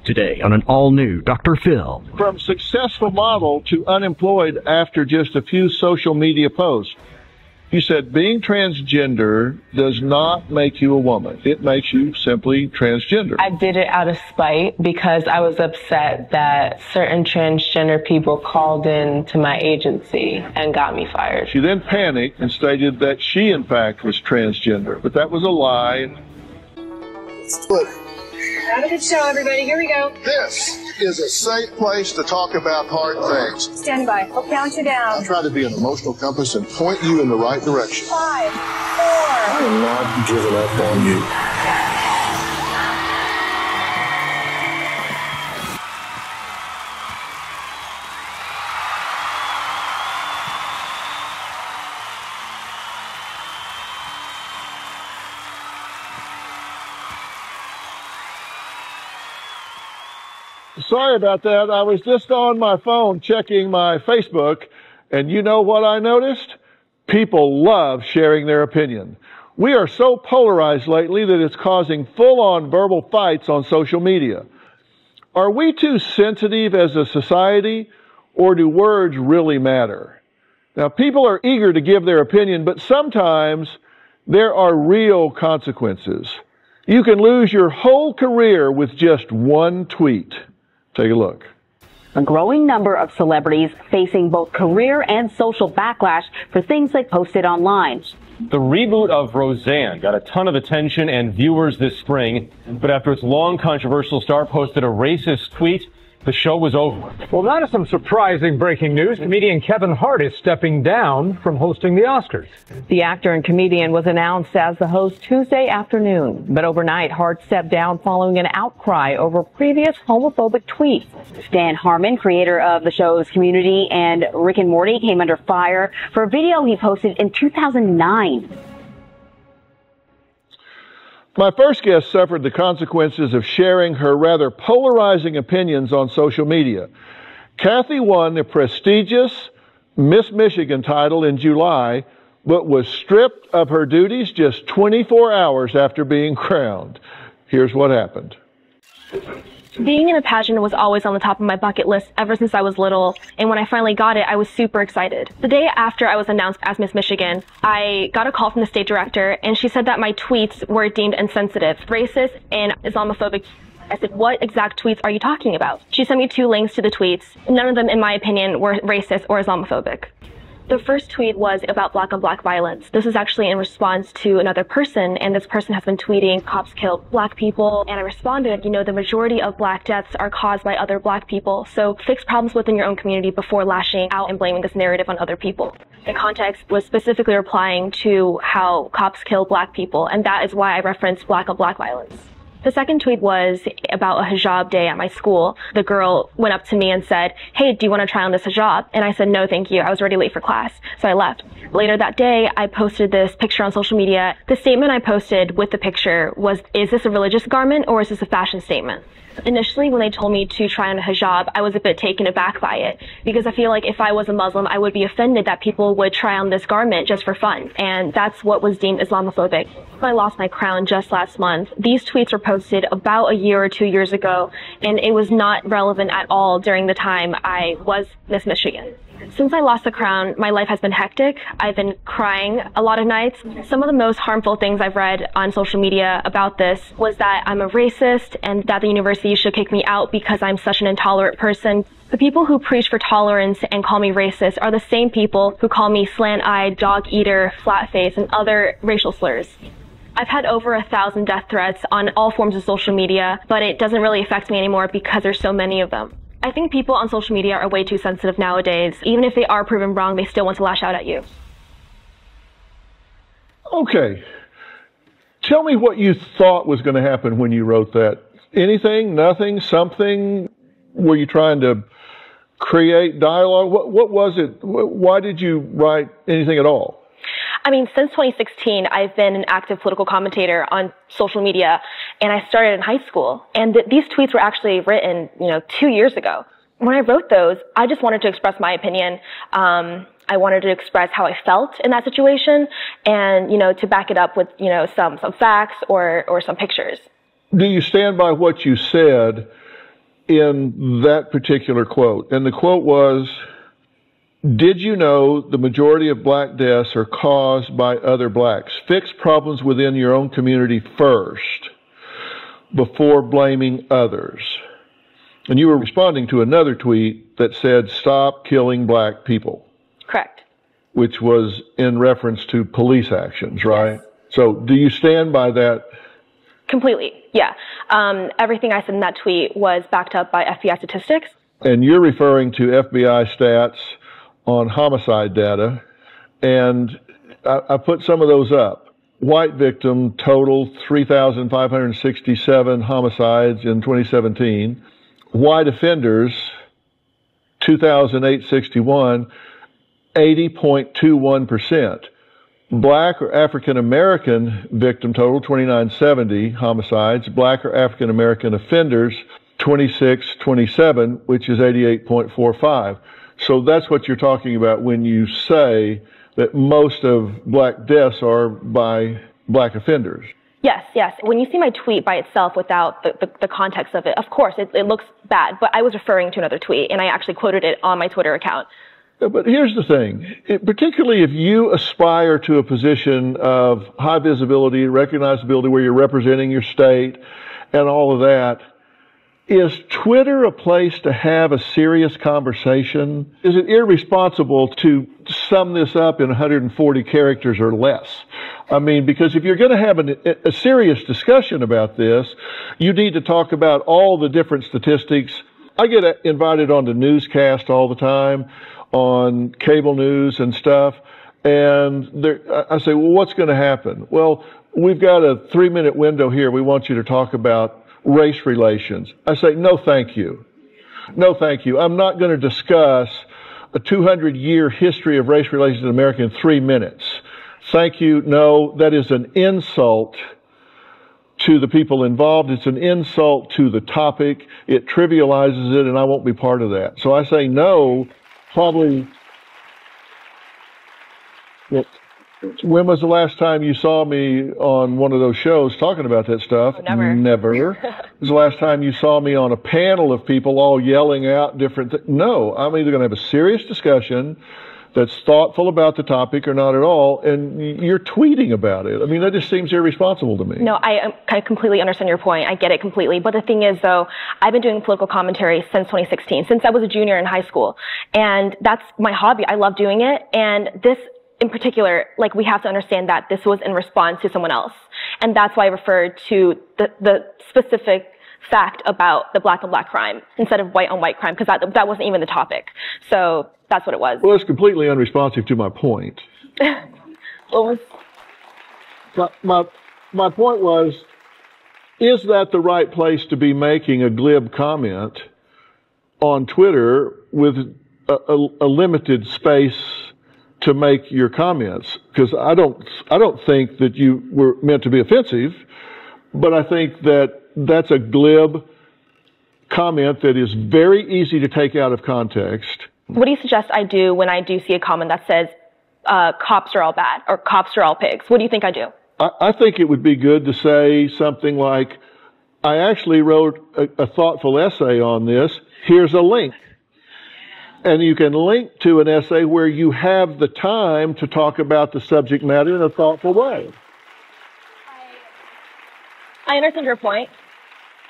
Today on an all-new Dr. Phil. From successful model to unemployed after just a few social media posts. He said being transgender does not make you a woman. It makes you simply transgender. I did it out of spite because I was upset that certain transgender people called in to my agency and got me fired. She then panicked and stated that she, in fact, was transgender. But that was a lie. Have a good show, everybody. Here we go. This is a safe place to talk about hard things. Stand by. I'll count you down. I'll try to be an emotional compass and point you in the right direction. 5, 4. I am not giving up on you. Sorry about that. I was just on my phone checking my Facebook, and you know what I noticed? People love sharing their opinion. We are so polarized lately that it's causing full-on verbal fights on social media. Are we too sensitive as a society, or do words really matter? Now, people are eager to give their opinion, but sometimes there are real consequences. You can lose your whole career with just one tweet. Take a look. A growing number of celebrities facing both career and social backlash for things they posted online. The reboot of Roseanne got a ton of attention and viewers this spring, but after its long controversial start posted a racist tweet, the show was over. Well, that is some surprising breaking news. Comedian Kevin Hart is stepping down from hosting the Oscars. The actor and comedian was announced as the host Tuesday afternoon, but overnight Hart stepped down following an outcry over previous homophobic tweets. Dan Harmon, creator of the show's Community and Rick and Morty, came under fire for a video he posted in 2009. My first guest suffered the consequences of sharing her rather polarizing opinions on social media. Kathy won the prestigious Miss Michigan title in July, but was stripped of her duties just 24 hours after being crowned. Here's what happened. Being in a pageant was always on the top of my bucket list ever since I was little, and when I finally got it, I was super excited. The day after I was announced as Miss Michigan, I got a call from the state director, and she said that my tweets were deemed insensitive, racist, and Islamophobic. I said, what exact tweets are you talking about? She sent me 2 links to the tweets. None of them, in my opinion, were racist or Islamophobic. The first tweet was about black-on-black violence. This is actually in response to another person, and this person has been tweeting, cops kill black people, and I responded, you know, the majority of black deaths are caused by other black people, so fix problems within your own community before lashing out and blaming this narrative on other people. The context was specifically replying to how cops kill black people, and that is why I referenced black-on-black violence. The second tweet was about a hijab day at my school. The girl went up to me and said, hey, do you want to try on this hijab? And I said, no, thank you. I was already late for class. So I left. Later that day, I posted this picture on social media. The statement I posted with the picture was, is this a religious garment or is this a fashion statement? Initially, when they told me to try on a hijab, I was a bit taken aback by it because I feel like if I was a Muslim, I would be offended that people would try on this garment just for fun. And that's what was deemed Islamophobic. I lost my crown just last month. These tweets were posted about a year or 2 years ago, and it was not relevant at all during the time I was Miss Michigan. Since I lost the crown, my life has been hectic. I've been crying a lot of nights. Some of the most harmful things I've read on social media about this was that I'm a racist and that the university should kick me out because I'm such an intolerant person. The people who preach for tolerance and call me racist are the same people who call me slant-eyed, dog-eater, flat-face, and other racial slurs. I've had over 1,000 death threats on all forms of social media, but it doesn't really affect me anymore because there's so many of them. I think people on social media are way too sensitive nowadays. Even if they are proven wrong, they still want to lash out at you. Okay. Tell me what you thought was going to happen when you wrote that. Anything? Nothing? Something? Were you trying to create dialogue? What was it? Why did you write anything at all? I mean, since 2016, I've been an active political commentator on social media, and I started in high school. And these tweets were actually written, 2 years ago. When I wrote those, I just wanted to express my opinion. I wanted to express how I felt in that situation, and to back it up with some facts or some pictures. Do you stand by what you said in that particular quote. And the quote was, "Did you know the majority of black deaths are caused by other blacks? Fix problems within your own community first before blaming others." And you were responding to another tweet that said, "Stop killing black people." Correct. Which was in reference to police actions, right? Yes. So do you stand by that? Completely, yeah. Everything I said in that tweet was backed up by FBI statistics. And you're referring to FBI stats on homicide data, and I put some of those up. White victim total 3,567 homicides in 2017. White offenders 2,861, 80.21%. Black or African American victim total 2,970 homicides. Black or African American offenders 2,627, which is 88.45. So that's what you're talking about when you say that most of black deaths are by black offenders. Yes, yes. When you see my tweet by itself without the context of it, of course, it looks bad, but I was referring to another tweet, and I actually quoted it on my Twitter account. But here's the thing, particularly if you aspire to a position of high visibility, recognizability, where you're representing your state and all of that, is Twitter a place to have a serious conversation? Is it irresponsible to sum this up in 140 characters or less? I mean, because if you're going to have a serious discussion about this, you need to talk about all the different statistics. I get invited on the newscast all the time, on cable news and stuff, and I say, well, what's going to happen? Well, we've got a 3-minute window here. We want you to talk about race relations. I say, no, thank you. No, thank you. I'm not going to discuss a 200-year history of race relations in America in 3 minutes. Thank you. No, that is an insult to the people involved. It's an insult to the topic. It trivializes it, and I won't be part of that. So I say no, probably. When was the last time you saw me on one of those shows talking about that stuff? Never. Never. When was the last time you saw me on a panel of people all yelling out different things? No, I'm either going to have a serious discussion that's thoughtful about the topic or not at all, and you're tweeting about it. I mean, that just seems irresponsible to me. No, I completely understand your point. I get it completely. But the thing is, though, I've been doing political commentary since 2016, since I was a junior in high school. And that's my hobby. I love doing it. And this, in particular, like, we have to understand that this was in response to someone else. And that's why I referred to the specific fact about the black on black crime instead of white on white crime, because that wasn't even the topic. So that's what it was. Well, it's completely unresponsive to my point. What was? My point was, is that the right place to be making a glib comment on Twitter with a limited space to make your comments? Because I don't think that you were meant to be offensive, but I think that that's a glib comment that is very easy to take out of context. What do you suggest I do when I do see a comment that says cops are all bad or cops are all pigs? What do you think I do? I think it would be good to say something like, I actually wrote a thoughtful essay on this. Here's a link. And you can link to an essay where you have the time to talk about the subject matter in a thoughtful way. I understand your point.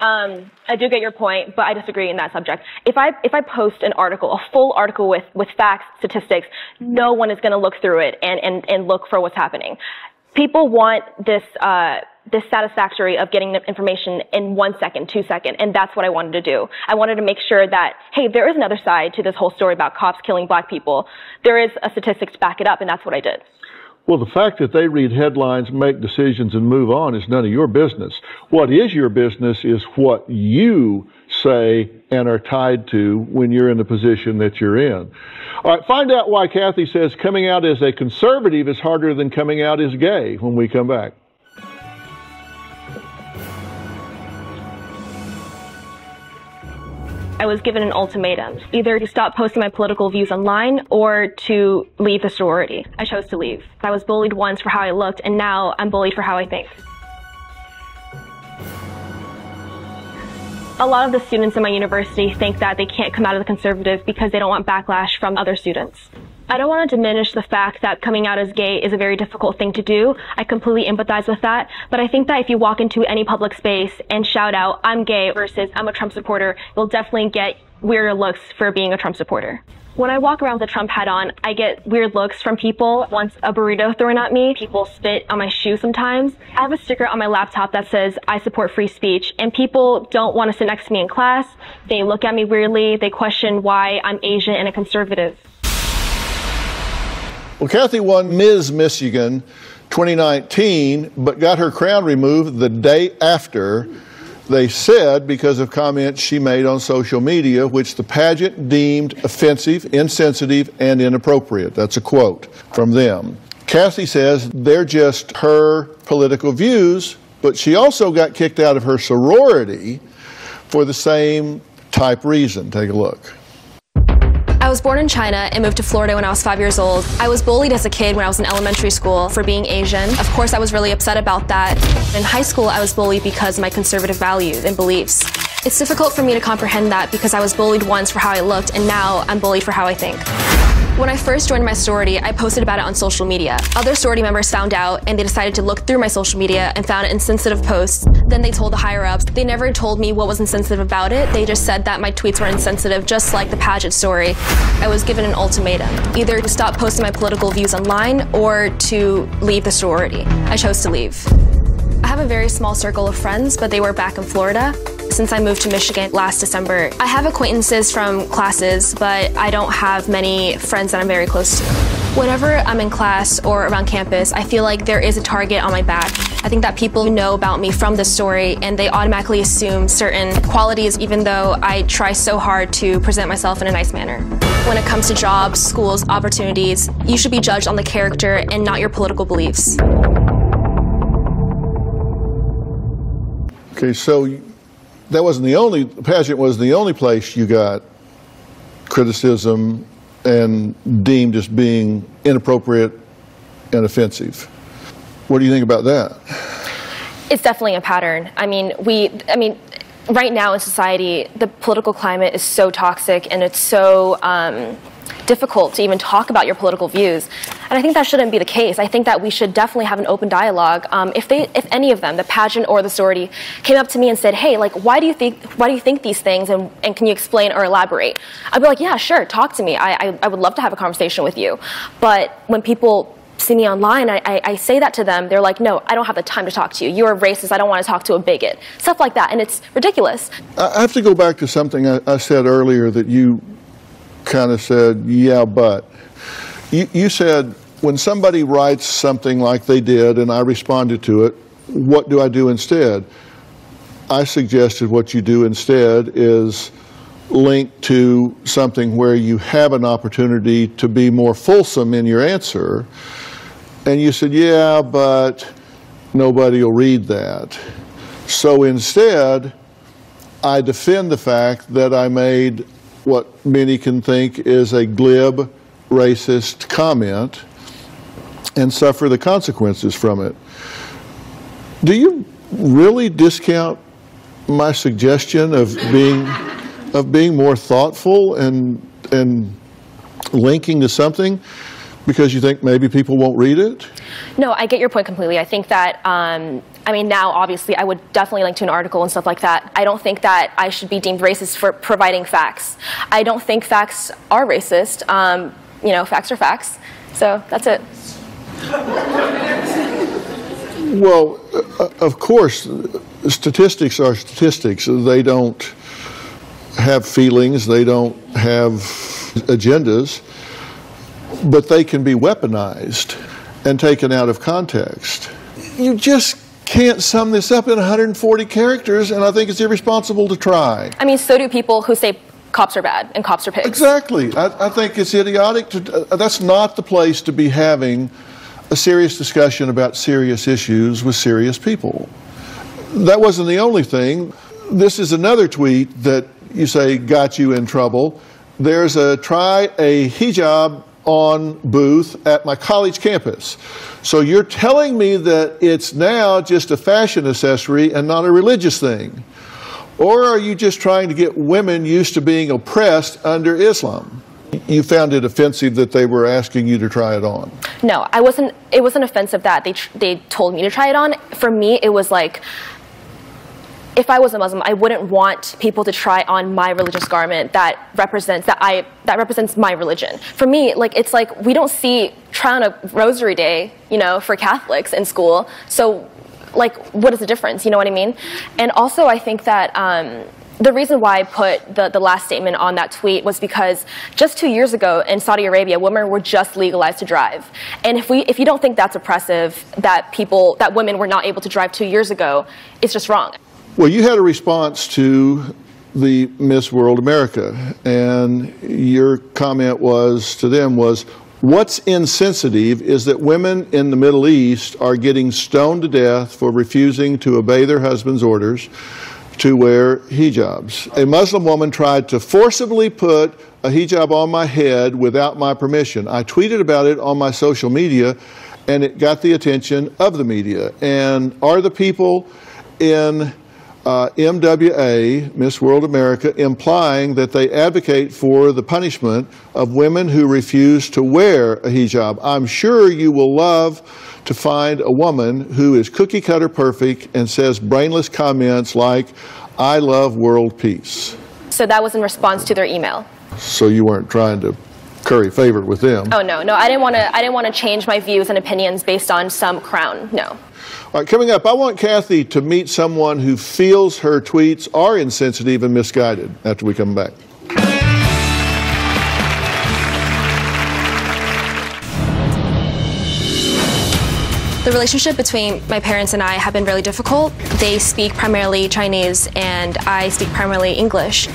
I do get your point, but I disagree in that subject. If I post an article, a full article with facts, statistics, no one is going to look through it and look for what's happening. People want this satisfactory of getting the information in 1 second, 2 seconds, and that's what I wanted to do. I wanted to make sure that, hey, there is another side to this whole story about cops killing black people. There is a statistic to back it up, and that's what I did. Well, the fact that they read headlines, make decisions, and move on is none of your business. What is your business is what you say and are tied to when you're in the position that you're in. All right, find out why Kathy says coming out as a conservative is harder than coming out as gay when we come back. I was given an ultimatum, either to stop posting my political views online or to leave the sorority. I chose to leave. I was bullied once for how I looked, and now I'm bullied for how I think. A lot of the students in my university think that they can't come out of the conservative because they don't want backlash from other students. I don't want to diminish the fact that coming out as gay is a very difficult thing to do. I completely empathize with that. But I think that if you walk into any public space and shout out, I'm gay versus I'm a Trump supporter, you'll definitely get weirder looks for being a Trump supporter. When I walk around with a Trump hat on, I get weird looks from people. Once a burrito thrown at me, people spit on my shoe sometimes. I have a sticker on my laptop that says, I support free speech, and people don't want to sit next to me in class. They look at me weirdly. They question why I'm Asian and a conservative. Well, Kathy won Ms. Michigan 2019, but got her crown removed the day after, they said, because of comments she made on social media, which the pageant deemed offensive, insensitive, and inappropriate. That's a quote from them. Kathy says they're just her political views, but she also got kicked out of her sorority for the same type reason. Take a look. I was born in China and moved to Florida when I was 5 years old. I was bullied as a kid when I was in elementary school for being Asian. Of course, I was really upset about that. In high school, I was bullied because of my conservative values and beliefs. It's difficult for me to comprehend that because I was bullied once for how I looked, and now I'm bullied for how I think. When I first joined my sorority, I posted about it on social media. Other sorority members found out, and they decided to look through my social media and found insensitive posts. Then they told the higher-ups. They never told me what was insensitive about it. They just said that my tweets were insensitive, just like the pageant story. I was given an ultimatum, either to stop posting my political views online or to leave the sorority. I chose to leave. I have a very small circle of friends, but they were back in Florida since I moved to Michigan last December. I have acquaintances from classes, but I don't have many friends that I'm very close to. Whenever I'm in class or around campus, I feel like there is a target on my back. I think that people know about me from this story, and they automatically assume certain qualities, even though I try so hard to present myself in a nice manner. When it comes to jobs, schools, opportunities, you should be judged on the character and not your political beliefs. Okay, so that wasn't the only, the pageant was the only place you got criticism and deemed as being inappropriate and offensive. What do you think about that? It's definitely a pattern. I mean, right now in society, the political climate is so toxic, and it's so difficult to even talk about your political views. And I think that shouldn't be the case. I think that we should definitely have an open dialogue. If any of them, the pageant or the sorority, came up to me and said, hey, like, why do you think these things, and can you explain or elaborate? I'd be like, yeah, sure, talk to me. I would love to have a conversation with you. But when people see me online, I say that to them, they're like, no, I don't have the time to talk to you. You're a racist, I don't want to talk to a bigot. Stuff like that, and it's ridiculous. I have to go back to something I said earlier that you kind of said, yeah, but. You said, when somebody writes something like they did and I responded to it, what do I do instead? I suggested what you do instead is link to something where you have an opportunity to be more fulsome in your answer. And you said, yeah, but nobody will read that. So instead, I defend the fact that I made what many can think is a glib, racist comment and suffer the consequences from it. Do you really discount my suggestion of being more thoughtful and linking to something because you think maybe people won't read it? No, I get your point completely. I think that I mean, now, obviously, I would definitely link to an article and stuff like that. I don't think that I should be deemed racist for providing facts. I don't think facts are racist. You know, facts are facts. So that's it. Well, of course, statistics are statistics. They don't have feelings. They don't have agendas. But they can be weaponized and taken out of context. You just can't sum this up in 140 characters, and I think it's irresponsible to try. I mean, so do people who say cops are bad and cops are pigs. Exactly. I think it's idiotic to, that's not the place to be having a serious discussion about serious issues with serious people. That wasn't the only thing. This is another tweet that you say got you in trouble. There's a try a hijab on booth at my college campus. So you're telling me that it's now just a fashion accessory and not a religious thing. Or are you just trying to get women used to being oppressed under Islam? You found it offensive that they were asking you to try it on? No, it wasn't offensive that they told me to try it on. For me, it was like, if I was a Muslim, I wouldn't want people to try on my religious garment that represents my religion. For me, like, it's like we don't see try on a rosary day, you know, for Catholics in school. So, like, what is the difference? You know what I mean? And also, I think that the reason why I put the last statement on that tweet was because just 2 years ago in Saudi Arabia, women were just legalized to drive. And if you don't think that's oppressive, that women were not able to drive 2 years ago, it's just wrong. Well, you had a response to the Miss World America, and your comment to them was, what's insensitive is that women in the Middle East are getting stoned to death for refusing to obey their husband's orders to wear hijabs. A Muslim woman tried to forcibly put a hijab on my head without my permission. I tweeted about it on my social media, and it got the attention of the media. And are the people in MWA, Miss World America, implying that they advocate for the punishment of women who refuse to wear a hijab? I'm sure you will love to find a woman who is cookie cutter perfect and says brainless comments like, "I love world peace." So that was in response to their email. So you weren't trying to curry favor with them? Oh no, I didn't want to change my views and opinions based on some crown. No. All right, coming up, I want Kathy to meet someone who feels her tweets are insensitive and misguided after we come back. The relationship between my parents and I have been really difficult. They speak primarily Chinese and I speak primarily English.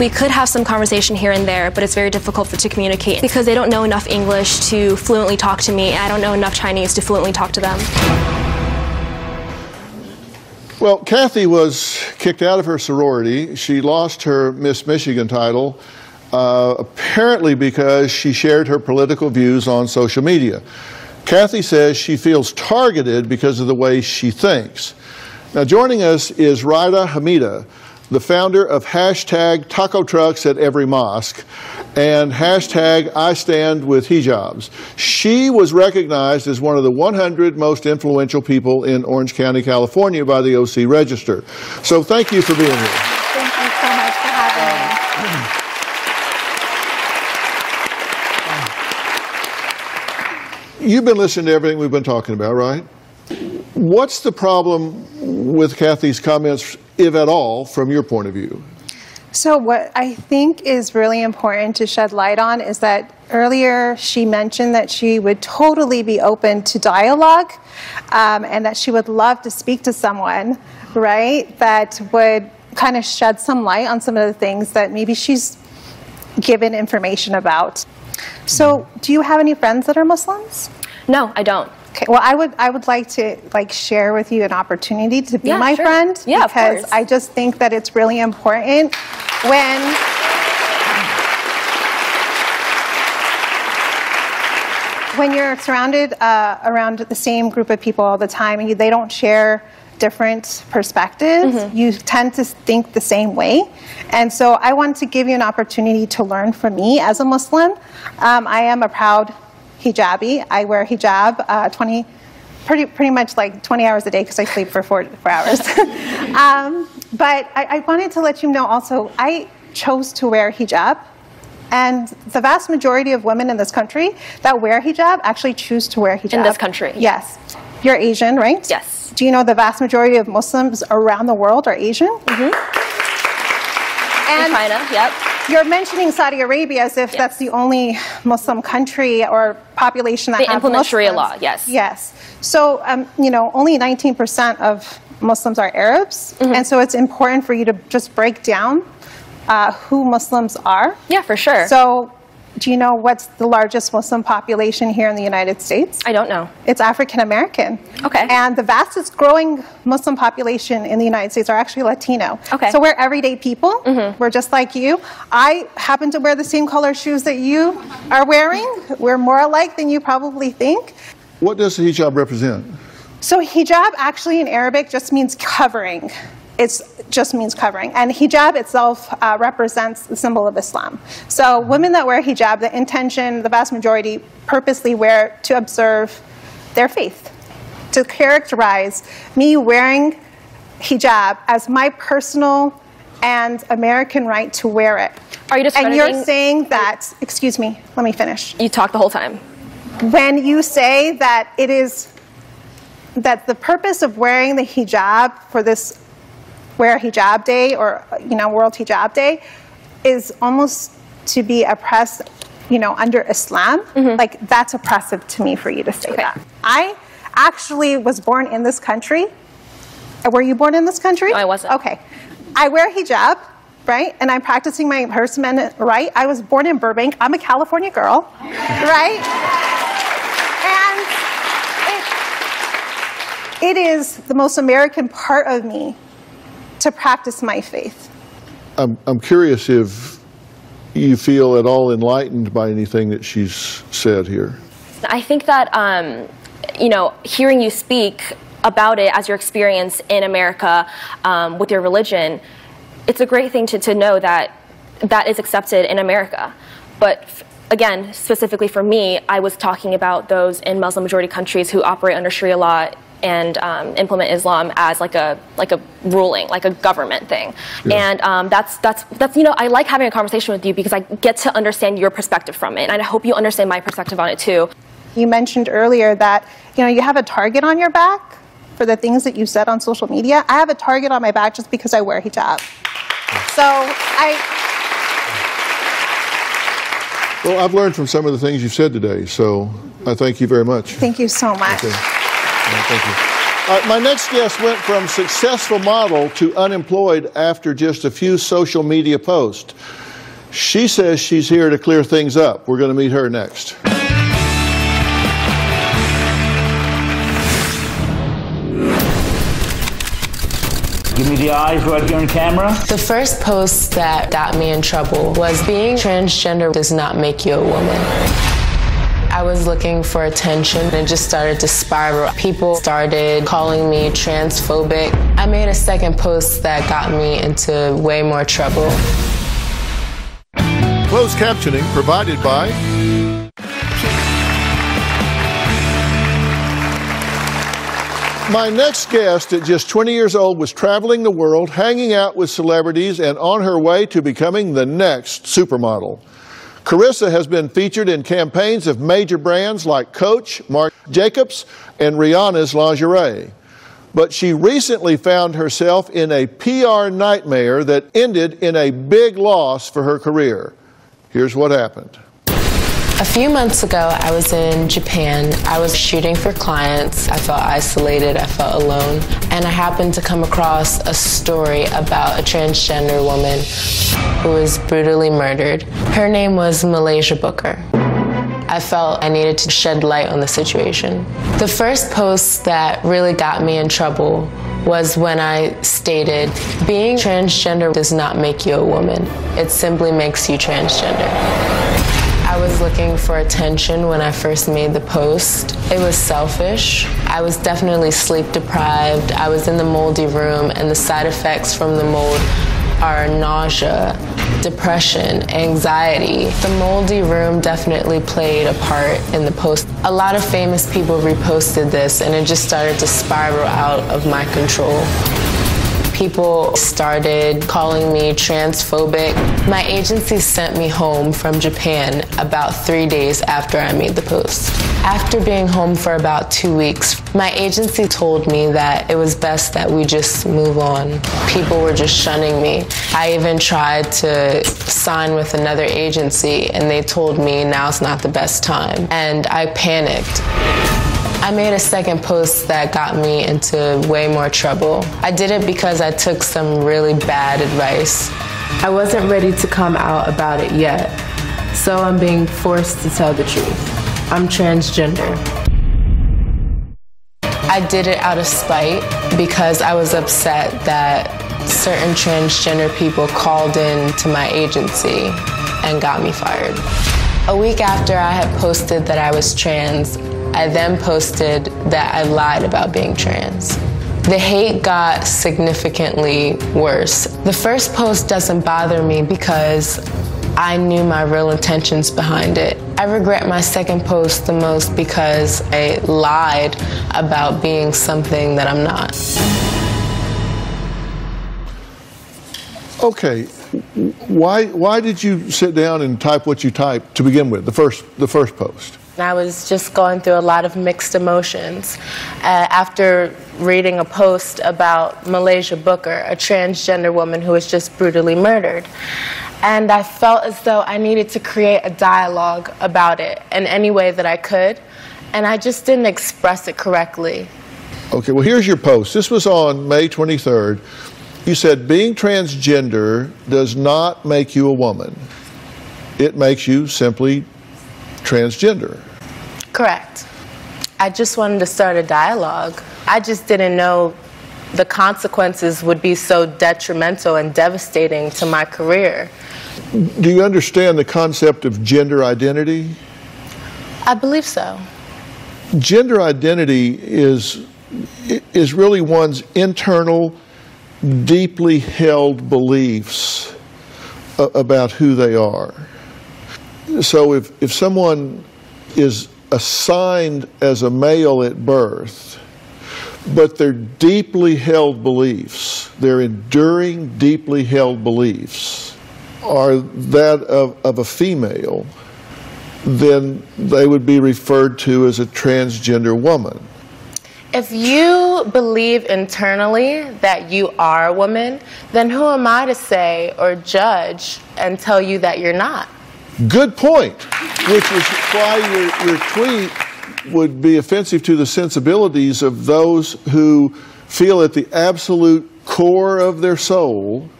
We could have some conversation here and there, but it's very difficult to communicate because they don't know enough English to fluently talk to me, and I don't know enough Chinese to fluently talk to them. Well, Kathy was kicked out of her sorority. She lost her Miss Michigan title, apparently because she shared her political views on social media. Kathy says she feels targeted because of the way she thinks. Now, joining us is Raida Hamida, the founder of hashtag Taco Trucks at Every Mosque and hashtag I Stand With Hijabs. She was recognized as one of the 100 most influential people in Orange County, California by the OC Register. So thank you for being here. Thank you so much for having me. You've been listening to everything we've been talking about, right? What's the problem with Kathy's comments, if at all, from your point of view? So what I think is really important to shed light on is that earlier she mentioned that she would totally be open to dialogue and that she would love to speak to someone, right, that would kind of shed some light on some of the things that maybe she's given information about. So do you have any friends that are Muslims? No, I don't. Okay, well, I would like to share with you an opportunity to be my friend, because I just think that it's really important when you're surrounded around the same group of people all the time and they don't share different perspectives, you tend to think the same way. And so I want to give you an opportunity to learn from me as a Muslim. I am a proud hijabi. I wear hijab pretty much like 20 hours a day because I sleep for 4 hours. But I wanted to let you know also, I chose to wear hijab. And the vast majority of women in this country that wear hijab actually choose to wear hijab. In this country? Yes. You're Asian, right? Yes. Do you know the vast majority of Muslims around the world are Asian? Mm-hmm. And in China, yep. You're mentioning Saudi Arabia as if that's the only Muslim country or population that they have implement Muslims. Sharia law, yes. Yes. So, you know, only 19% of Muslims are Arabs. And so it's important for you to just break down who Muslims are. Yeah, for sure. So, do you know what's the largest Muslim population here in the United States? I don't know. It's African American. Okay. And the fastest growing Muslim population in the United States are actually Latino. Okay. So we're everyday people. We're just like you. I happen to wear the same color shoes that you are wearing. We're more alike than you probably think. What does the hijab represent? So hijab actually in Arabic just means covering. It's just means covering. And hijab itself represents the symbol of Islam. So women that wear hijab, the intention, the vast majority, purposely wear to observe their faith. To characterize me wearing hijab as my personal and American right to wear it. Are you discrediting? And you're saying that, excuse me, let me finish. You talk the whole time. When you say that it is, that the purpose of wearing the hijab for this Wear Hijab Day or, World Hijab Day is almost to be oppressed, under Islam, like that's oppressive to me for you to say that. I actually was born in this country. Were you born in this country? No, I wasn't. Okay. I wear hijab, right? And I'm practicing my First Amendment right. I was born in Burbank. I'm a California girl, right? And it is the most American part of me to practice my faith. I'm curious if you feel at all enlightened by anything that she's said here. I think that, hearing you speak about it as your experience in America with your religion, it's a great thing to know that that is accepted in America. But again, specifically for me, I was talking about those in Muslim majority countries who operate under Sharia law and implement Islam as like a ruling, like a government thing. Yeah. And that's I like having a conversation with you because I get to understand your perspective from it, and I hope you understand my perspective on it too. You mentioned earlier that you have a target on your back for the things that you said on social media. I have a target on my back just because I wear hijab. So Well, I've learned from some of the things you've said today, so I thank you very much. Thank you so much. Okay. Thank you. My next guest went from successful model to unemployed after just a few social media posts. She says she's here to clear things up. We're going to meet her next. Give me the eyes right here on camera. The first post that got me in trouble was being transgender does not make you a woman. I was looking for attention and it just started to spiral. People started calling me transphobic. I made a second post that got me into way more trouble. Closed captioning provided by My next guest at just 20 years old was traveling the world, hanging out with celebrities, and on her way to becoming the next supermodel. Carissa has been featured in campaigns of major brands like Coach, Marc Jacobs, and Rihanna's lingerie. But she recently found herself in a PR nightmare that ended in a big loss for her career. Here's what happened. A few months ago, I was in Japan. I was shooting for clients. I felt isolated, I felt alone, and I happened to come across a story about a transgender woman who was brutally murdered. Her name was Malaysia Booker. I felt I needed to shed light on the situation. The first post that really got me in trouble was when I stated, being transgender does not make you a woman. It simply makes you transgender. I was looking for attention when I first made the post. It was selfish. I was definitely sleep deprived. I was in the moldy room, and the side effects from the mold are nausea, depression, anxiety. The moldy room definitely played a part in the post. A lot of famous people reposted this, and it just started to spiral out of my control. People started calling me transphobic. My agency sent me home from Japan about 3 days after I made the post. After being home for about 2 weeks, my agency told me that it was best that we just move on. People were just shunning me. I even tried to sign with another agency, and they told me now's not the best time. And I panicked. I made a second post that got me into way more trouble. I did it because I took some really bad advice. I wasn't ready to come out about it yet, so I'm being forced to tell the truth. I'm transgender. I did it out of spite because I was upset that certain transgender people called in to my agency and got me fired. A week after I had posted that I was trans, I then posted that I lied about being trans. The hate got significantly worse. The first post doesn't bother me because I knew my real intentions behind it. I regret my second post the most because I lied about being something that I'm not. Okay, why did you sit down and type what you typed to begin with, the first post? I was just going through a lot of mixed emotions after reading a post about Malaysia Booker, a transgender woman who was just brutally murdered. And I felt as though I needed to create a dialogue about it in any way that I could, and I just didn't express it correctly. Okay, well, here's your post. This was on May 23rd. You said, being transgender does not make you a woman. It makes you simply transgender. Correct. I just wanted to start a dialogue. I just didn't know the consequences would be so detrimental and devastating to my career. Do you understand the concept of gender identity? I believe so. Gender identity is really one's internal, deeply held beliefs about who they are. So if someone is assigned as a male at birth, but their deeply held beliefs, their enduring, deeply held beliefs, are that of a female, then they would be referred to as a transgender woman. If you believe internally that you are a woman, then who am I to say or judge and tell you that you're not? Good point, which is why your tweet would be offensive to the sensibilities of those who feel at the absolute core of their soul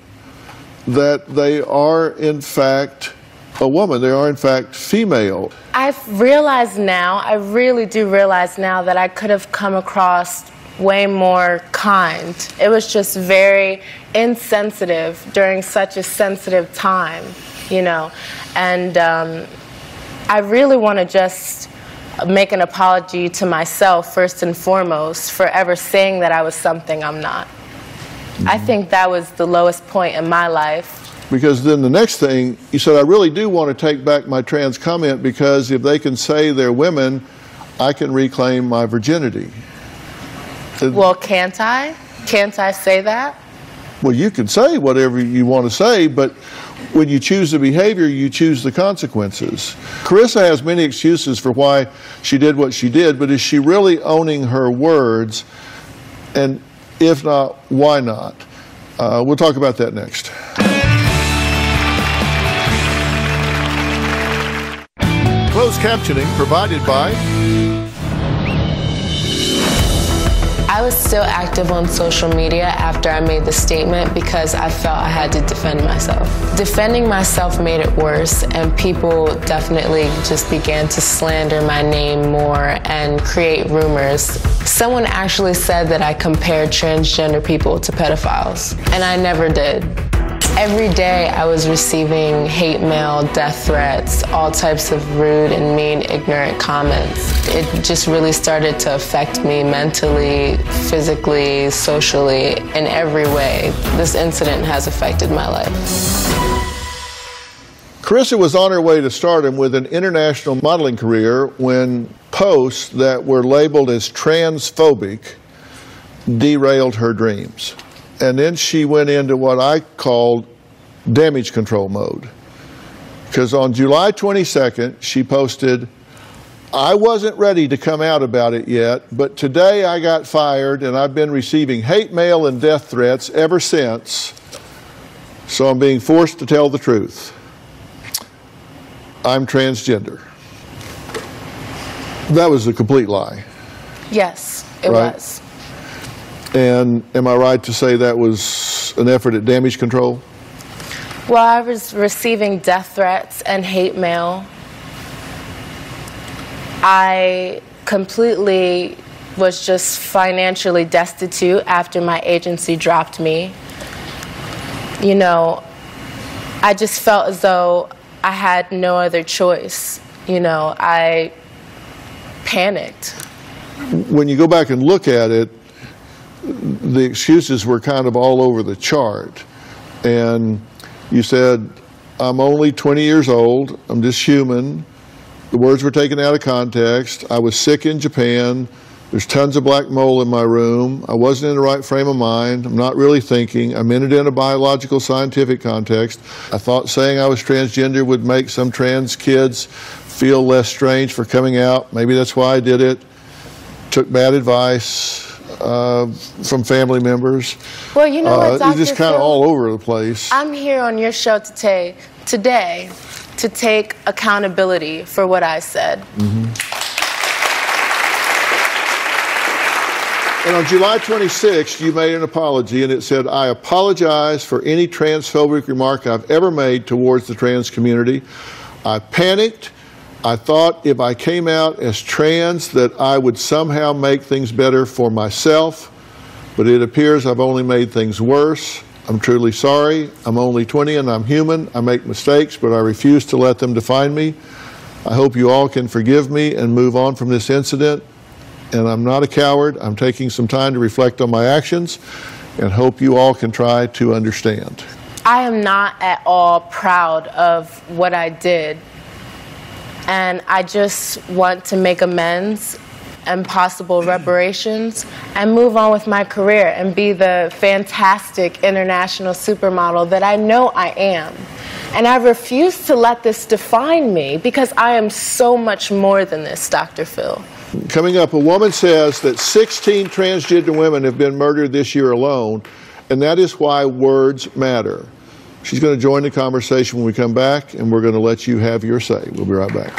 that they are in fact a woman, they are in fact female. I've realized now, I really do realize now that I could have come across way more kind. It was just very insensitive during such a sensitive time, you know. And I really want to just make an apology to myself first and foremost for ever saying that I was something I'm not. I think that was the lowest point in my life. Because then the next thing, you said, I really do want to take back my trans comment because if they can say they're women, I can reclaim my virginity. Well, can't I? Can't I say that? Well, you can say whatever you want to say, but when you choose the behavior, you choose the consequences. Carissa has many excuses for why she did what she did, but is she really owning her words? And if not, why not? We'll talk about that next. Closed captioning provided by... I was still active on social media after I made the statement because I felt I had to defend myself. Defending myself made it worse, and people definitely just began to slander my name more and create rumors. Someone actually said that I compared transgender people to pedophiles, and I never did. Every day I was receiving hate mail, death threats, all types of rude and mean, ignorant comments. It just really started to affect me mentally, physically, socially, in every way. This incident has affected my life. Carissa was on her way to stardom with an international modeling career when posts that were labeled as transphobic derailed her dreams. And then she went into what I called damage control mode. Because on July 22nd, she posted, I wasn't ready to come out about it yet, but today I got fired and I've been receiving hate mail and death threats ever since, so I'm being forced to tell the truth. I'm transgender. That was a complete lie. Yes, it was. And am I right to say that was an effort at damage control? Well, I was receiving death threats and hate mail. I completely was just financially destitute after my agency dropped me. You know, I just felt as though I had no other choice. You know, I panicked. When you go back and look at it, the excuses were kind of all over the chart. And you said, I'm only 20 years old, I'm just human. The words were taken out of context. I was sick in Japan. There's tons of black mold in my room. I wasn't in the right frame of mind. I'm not really thinking. I meant it in a biological scientific context. I thought saying I was transgender would make some trans kids feel less strange for coming out. Maybe that's why I did it. Took bad advice from family members. Well, you know what, Dr. It's just kind of all over the place. I'm here on your show today to take accountability for what I said. And on July 26th, you made an apology, and it said, I apologize for any transphobic remark I've ever made towards the trans community. I panicked. I thought if I came out as trans that I would somehow make things better for myself, but it appears I've only made things worse. I'm truly sorry. I'm only 20 and I'm human. I make mistakes, but I refuse to let them define me. I hope you all can forgive me and move on from this incident. And I'm not a coward. I'm taking some time to reflect on my actions and hope you all can try to understand. I am not at all proud of what I did. And I just want to make amends and possible reparations and move on with my career and be the fantastic international supermodel that I know I am. And I refuse to let this define me because I am so much more than this, Dr. Phil. Coming up, a woman says that 16 transgender women have been murdered this year alone, and that is why words matter. She's going to join the conversation when we come back, and we're going to let you have your say. We'll be right back.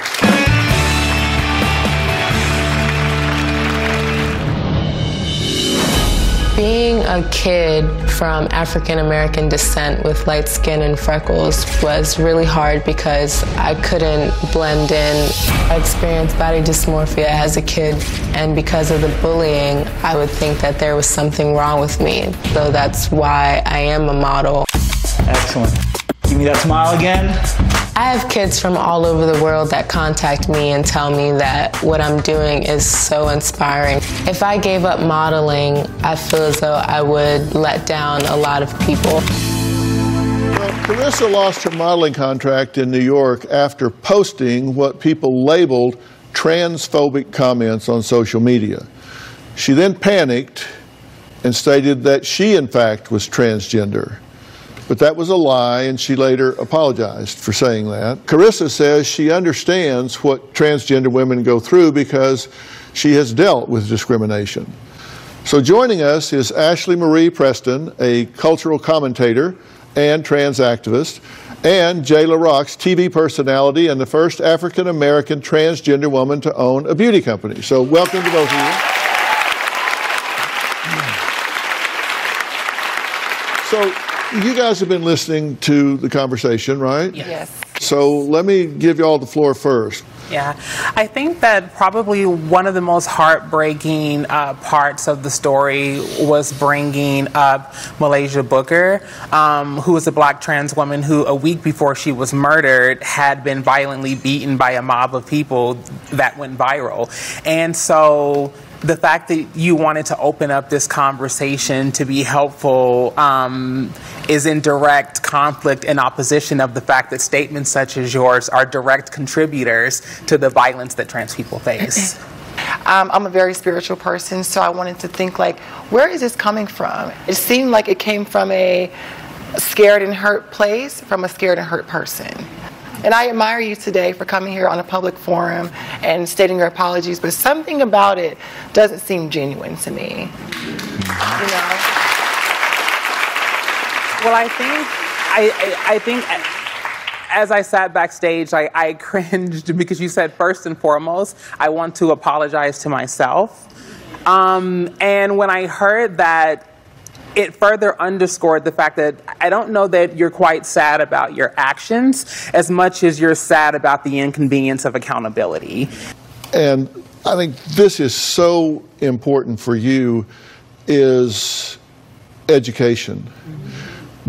Being a kid from African American descent with light skin and freckles was really hard because I couldn't blend in. I experienced body dysmorphia as a kid, and because of the bullying, I would think that there was something wrong with me. So that's why I am a model. Excellent. Give me that smile again. I have kids from all over the world that contact me and tell me that what I'm doing is so inspiring. If I gave up modeling, I feel as though I would let down a lot of people. Well, Carissa lost her modeling contract in New York after posting what people labeled transphobic comments on social media. She then panicked and stated that she, in fact, was transgender. But that was a lie, and she later apologized for saying that. Carissa says she understands what transgender women go through because she has dealt with discrimination. So joining us is Ashley Marie Preston, a cultural commentator and trans activist, and Jayla Rocks, TV personality and the first African-American transgender woman to own a beauty company. So welcome to both of you. So you guys have been listening to the conversation, right? Yes. So let me give you all the floor first. Yeah, I think that probably one of the most heartbreaking parts of the story was bringing up Muhlaysia Booker, who was a black trans woman who a week before she was murdered had been violently beaten by a mob of people that went viral. And so the fact that you wanted to open up this conversation to be helpful is in direct conflict and opposition of the fact that statements such as yours are direct contributors to the violence that trans people face. I'm a very spiritual person, so I wanted to think, like, where is this coming from? It seemed like it came from a scared and hurt place, from a scared and hurt person. And I admire you today for coming here on a public forum and stating your apologies, but something about it doesn't seem genuine to me. You know? Well, I think as I sat backstage, I cringed because you said, first and foremost, I want to apologize to myself. And when I heard that, it further underscored the fact that I don't know that you're quite sad about your actions as much as you're sad about the inconvenience of accountability. And I think this is so important for you is education.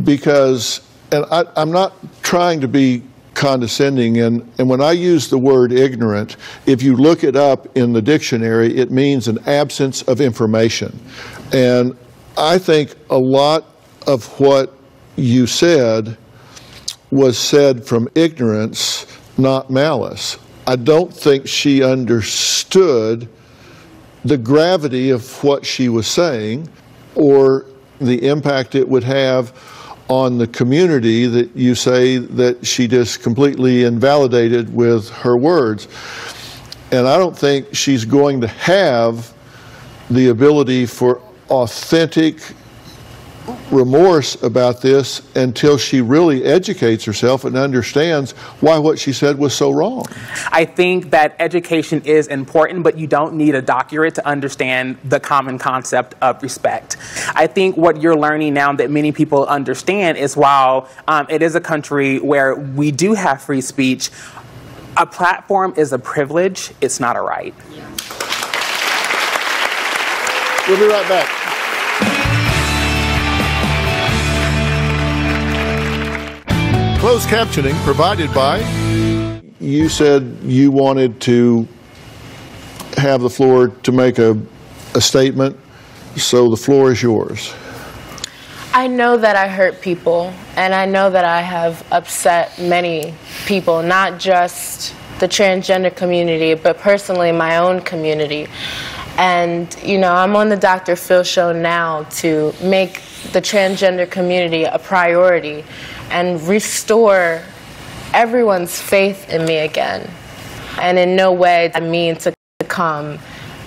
Because, and I'm not trying to be condescending, and when I use the word ignorant, if you look it up in the dictionary, it means an absence of information. And I think a lot of what you said was said from ignorance, not malice. I don't think she understood the gravity of what she was saying or the impact it would have on the community that you say that she just completely invalidated with her words. And I don't think she's going to have the ability for authentic remorse about this until she really educates herself and understands why what she said was so wrong. I think that education is important, but you don't need a doctorate to understand the common concept of respect. I think what you're learning now that many people understand is while it is a country where we do have free speech, a platform is a privilege, it's not a right. We'll be right back. Closed captioning provided by... You said you wanted to have the floor to make a statement, so the floor is yours. I know that I hurt people, and I know that I have upset many people, not just the transgender community, but personally my own community. And, you know, I'm on the Dr. Phil show now to make the transgender community a priority and restore everyone's faith in me again. And in no way I mean to come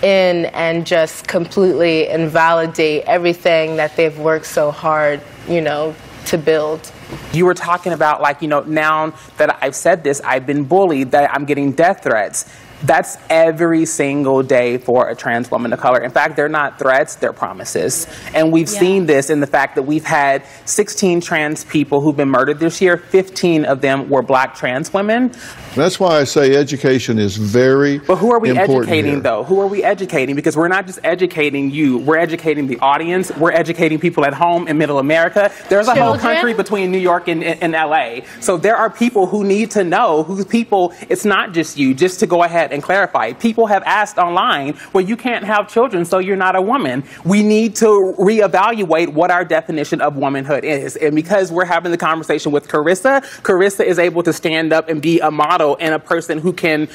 in and just completely invalidate everything that they've worked so hard, you know, to build. You were talking about, like, you know, now that I've said this, I've been bullied, that I'm getting death threats. That's every single day for a trans woman of color. In fact, they're not threats, they're promises. And we've seen this in the fact that we've had 16 trans people who've been murdered this year. 15 of them were black trans women. That's why I say education is very important. But who are we educating, here. though? Who are we educating? Because we're not just educating you, we're educating the audience, we're educating people at home in Middle America. There's a whole country between New York and LA. So there are people who need to know, who people, it's not just you, just to go ahead and clarify. People have asked online, well, you can't have children, so you're not a woman. We need to reevaluate what our definition of womanhood is. And because we're having the conversation with Carissa, Carissa is able to stand up and be a model and a person who can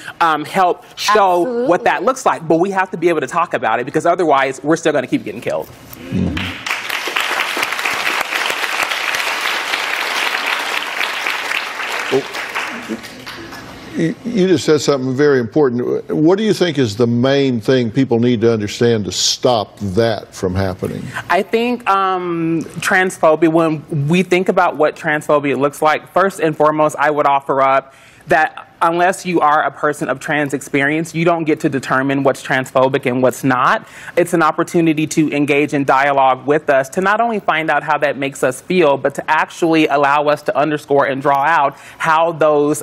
help show what that looks like. But we have to be able to talk about it, because otherwise we're still going to keep getting killed. You just said something very important. What do you think is the main thing people need to understand to stop that from happening? I think transphobia, when we think about what transphobia looks like, first and foremost, I would offer up that unless you are a person of trans experience, you don't get to determine what's transphobic and what's not. It's an opportunity to engage in dialogue with us, to not only find out how that makes us feel, but to actually allow us to underscore and draw out how those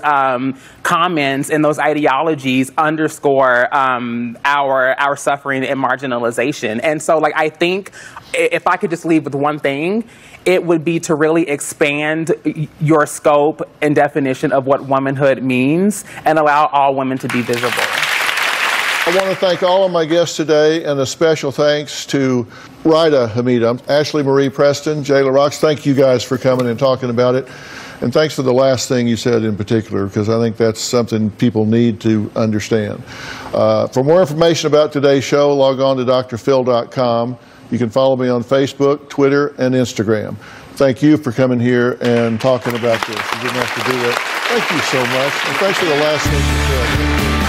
comments and those ideologies underscore our suffering and marginalization. And so, like, I think if I could just leave with one thing, it would be to really expand your scope and definition of what womanhood means and allow all women to be visible. I want to thank all of my guests today, and a special thanks to Rida Hamida, Ashley Marie Preston, Jayla Rocks. Thank you guys for coming and talking about it. And thanks for the last thing you said in particular, because I think that's something people need to understand. For more information about today's show, log on to drphil.com. You can follow me on Facebook, Twitter, and Instagram. Thank you for coming here and talking about this. You didn't have to do that. Thank you so much. And thanks for the last thing you said.